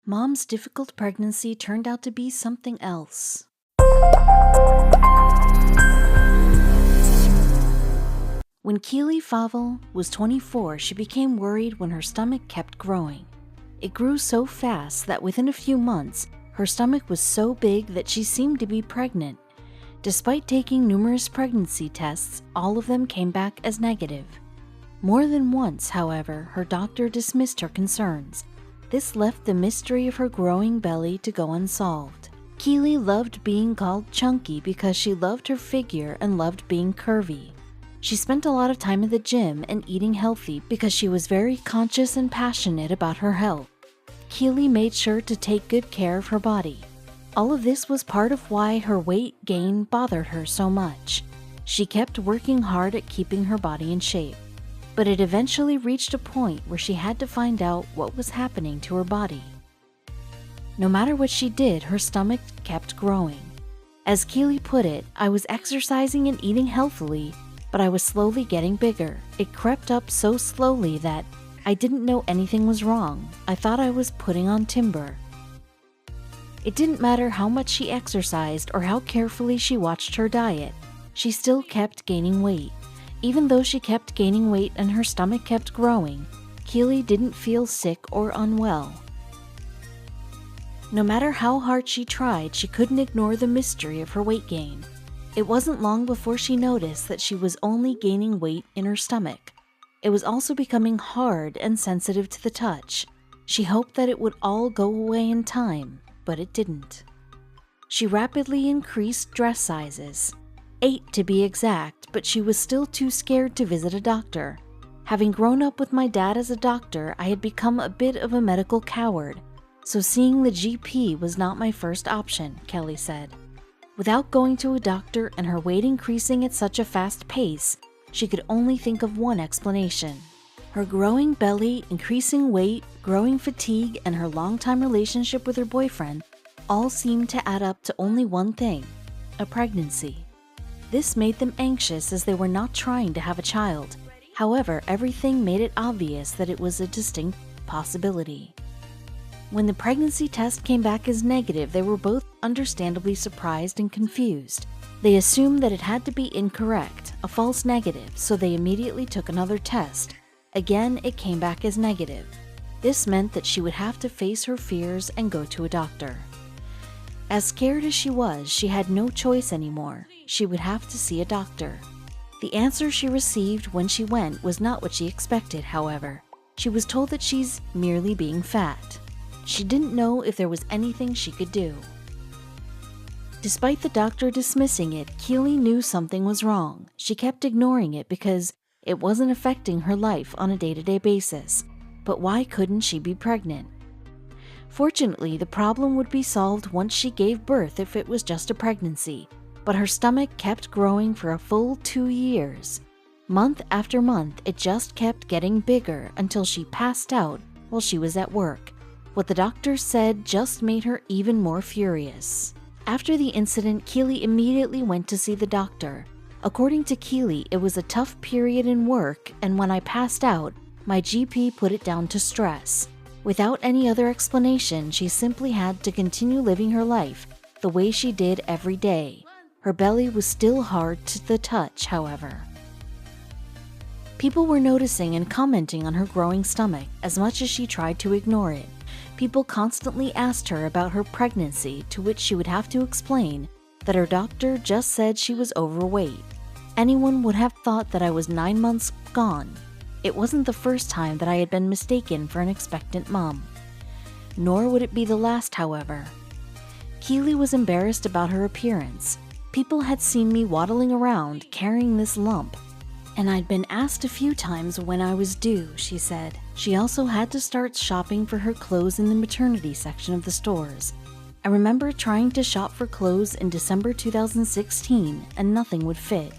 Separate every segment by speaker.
Speaker 1: Mom's difficult pregnancy turned out to be something else. When Keely Favell was 24, she became worried when her stomach kept growing. It grew so fast that within a few months, her stomach was so big that she seemed to be pregnant. Despite taking numerous pregnancy tests, all of them came back as negative. More than once, however, her doctor dismissed her concerns. This left the mystery of her growing belly to go unsolved. Keely loved being called chunky because she loved her figure and loved being curvy. She spent a lot of time at the gym and eating healthy because she was very conscious and passionate about her health. Keely made sure to take good care of her body. All of this was part of why her weight gain bothered her so much. She kept working hard at keeping her body in shape, but it eventually reached a point where she had to find out what was happening to her body. No matter what she did, her stomach kept growing. As Keely put it, "I was exercising and eating healthily, but I was slowly getting bigger. It crept up so slowly that I didn't know anything was wrong. I thought I was putting on timber." It didn't matter how much she exercised or how carefully she watched her diet, she still kept gaining weight. Even though she kept gaining weight and her stomach kept growing, Keely didn't feel sick or unwell. No matter how hard she tried, she couldn't ignore the mystery of her weight gain. It wasn't long before she noticed that she was only gaining weight in her stomach. It was also becoming hard and sensitive to the touch. She hoped that it would all go away in time, but it didn't. She rapidly increased dress sizes, 8 to be exact, but she was still too scared to visit a doctor. Having grown up with my dad as a doctor, I had become a bit of a medical coward, so seeing the GP was not my first option, Kelly said. Without going to a doctor and her weight increasing at such a fast pace, she could only think of one explanation. Her growing belly, increasing weight, growing fatigue, and her long-time relationship with her boyfriend all seemed to add up to only one thing: a pregnancy. This made them anxious as they were not trying to have a child. However, everything made it obvious that it was a distinct possibility. When the pregnancy test came back as negative, they were both understandably surprised and confused. They assumed that it had to be incorrect, a false negative, so they immediately took another test. Again, it came back as negative. This meant that she would have to face her fears and go to a doctor. As scared as she was, she had no choice anymore. She would have to see a doctor. The answer she received when she went was not what she expected, however. She was told that she's merely being fat. She didn't know if there was anything she could do. Despite the doctor dismissing it, Keely knew something was wrong. She kept ignoring it because it wasn't affecting her life on a day-to-day basis. But why couldn't she be pregnant? Fortunately, the problem would be solved once she gave birth if it was just a pregnancy, but her stomach kept growing for a full 2 years. Month after month, it just kept getting bigger until she passed out while she was at work. What the doctor said just made her even more furious. After the incident, Keely immediately went to see the doctor. According to Keely, it was a tough period in work, and when I passed out, my GP put it down to stress. Without any other explanation, she simply had to continue living her life the way she did every day. Her belly was still hard to the touch, however. People were noticing and commenting on her growing stomach as much as she tried to ignore it. People constantly asked her about her pregnancy, to which she would have to explain that her doctor just said she was overweight. Anyone would have thought that I was 9 months gone. It wasn't the first time that I had been mistaken for an expectant mom. Nor would it be the last, however. Keely was embarrassed about her appearance. People had seen me waddling around carrying this lump, and I'd been asked a few times when I was due, she said. She also had to start shopping for her clothes in the maternity section of the stores. I remember trying to shop for clothes in December 2016 and nothing would fit.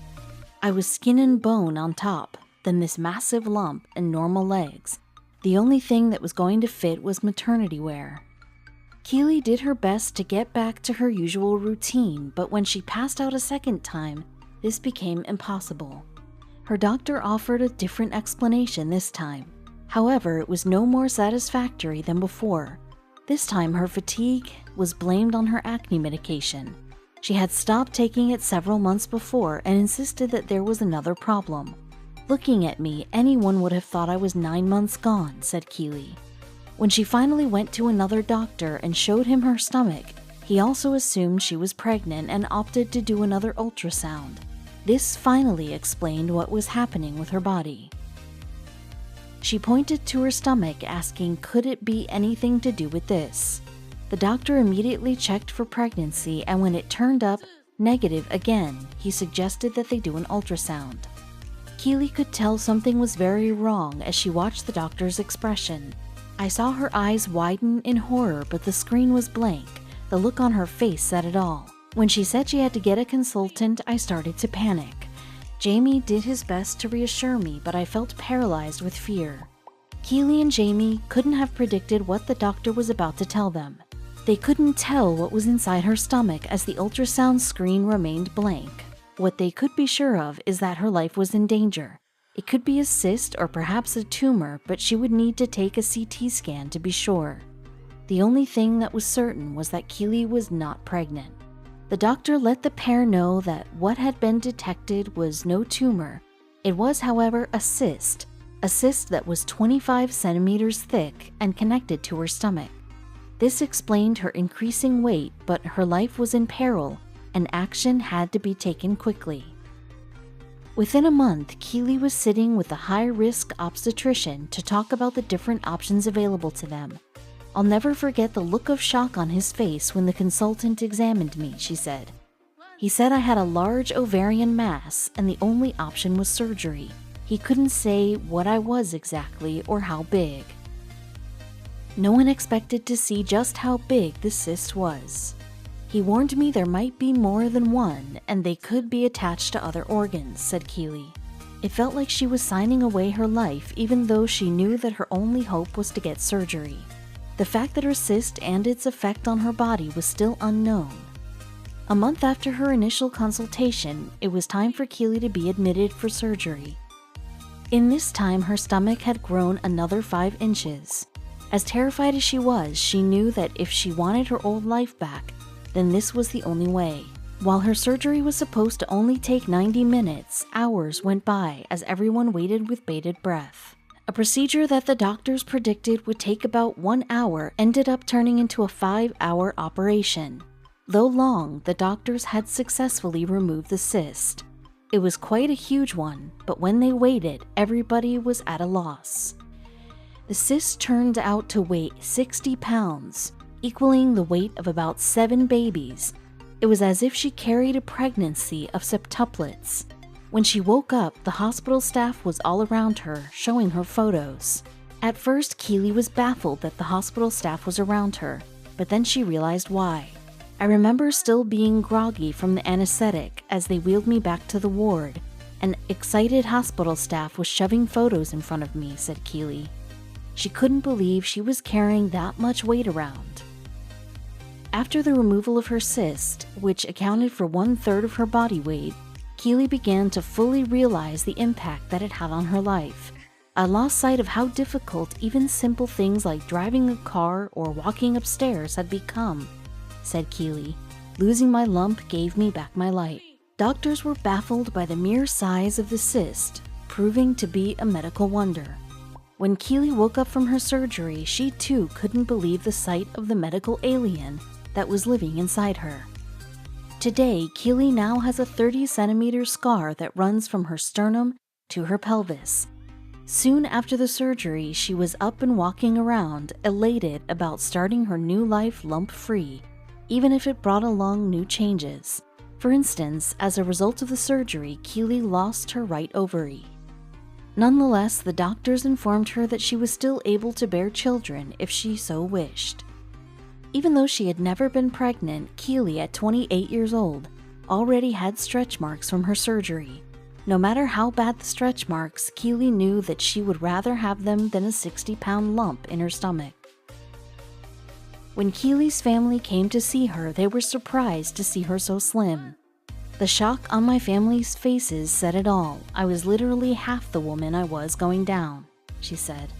Speaker 1: I was skin and bone on top, then this massive lump and normal legs. The only thing that was going to fit was maternity wear. Keely did her best to get back to her usual routine, but when she passed out a second time, this became impossible. Her doctor offered a different explanation this time. However, it was no more satisfactory than before. This time, her fatigue was blamed on her acne medication. She had stopped taking it several months before and insisted that there was another problem. "Looking at me, anyone would have thought I was 9 months gone," said Keely. When she finally went to another doctor and showed him her stomach, he also assumed she was pregnant and opted to do another ultrasound. This finally explained what was happening with her body. She pointed to her stomach, asking, could it be anything to do with this? The doctor immediately checked for pregnancy, and when it turned up negative again, he suggested that they do an ultrasound. Keely could tell something was very wrong as she watched the doctor's expression. "I saw her eyes widen in horror, but the screen was blank. The look on her face said it all. When she said she had to get a consultant, I started to panic. Jamie did his best to reassure me, but I felt paralyzed with fear." Keely and Jamie couldn't have predicted what the doctor was about to tell them. They couldn't tell what was inside her stomach as the ultrasound screen remained blank. What they could be sure of is that her life was in danger. It could be a cyst or perhaps a tumor, but she would need to take a CT scan to be sure. The only thing that was certain was that Keely was not pregnant. The doctor let the pair know that what had been detected was no tumor. It was, however, a cyst that was 25 centimeters thick and connected to her stomach. This explained her increasing weight, but her life was in peril and action had to be taken quickly. Within a month, Keely was sitting with a high-risk obstetrician to talk about the different options available to them. "I'll never forget the look of shock on his face when the consultant examined me," she said. "He said I had a large ovarian mass and the only option was surgery. He couldn't say what I was exactly or how big." No one expected to see just how big the cyst was. "He warned me there might be more than one, and they could be attached to other organs," said Keely. It felt like she was signing away her life, even though she knew that her only hope was to get surgery. The fact that her cyst and its effect on her body was still unknown. A month after her initial consultation, it was time for Keely to be admitted for surgery. In this time, her stomach had grown another 5 inches. As terrified as she was, she knew that if she wanted her old life back, then this was the only way. While her surgery was supposed to only take 90 minutes, hours went by as everyone waited with bated breath. A procedure that the doctors predicted would take about 1 hour ended up turning into a 5-hour operation. Though long, the doctors had successfully removed the cyst. It was quite a huge one, but when they waited, everybody was at a loss. The cyst turned out to weigh 60 pounds, equaling the weight of about 7 babies. It was as if she carried a pregnancy of septuplets. When she woke up, the hospital staff was all around her, showing her photos. At first, Keely was baffled that the hospital staff was around her, but then she realized why. "I remember still being groggy from the anesthetic as they wheeled me back to the ward, and excited hospital staff was shoving photos in front of me," said Keely. She couldn't believe she was carrying that much weight around. After the removal of her cyst, which accounted for 1/3 of her body weight, Keely began to fully realize the impact that it had on her life. "I lost sight of how difficult even simple things like driving a car or walking upstairs had become," said Keely. "Losing my lump gave me back my light." Doctors were baffled by the mere size of the cyst, proving to be a medical wonder. When Keely woke up from her surgery, she too couldn't believe the sight of the medical alien that was living inside her. Today, Keely now has a 30-centimeter scar that runs from her sternum to her pelvis. Soon after the surgery, she was up and walking around, elated about starting her new life lump-free, even if it brought along new changes. For instance, as a result of the surgery, Keely lost her right ovary. Nonetheless, the doctors informed her that she was still able to bear children if she so wished. Even though she had never been pregnant, Keely, at 28 years old, already had stretch marks from her surgery. No matter how bad the stretch marks, Keely knew that she would rather have them than a 60-pound lump in her stomach. When Keely's family came to see her, they were surprised to see her so slim. "The shock on my family's faces said it all. I was literally half the woman I was going down," she said.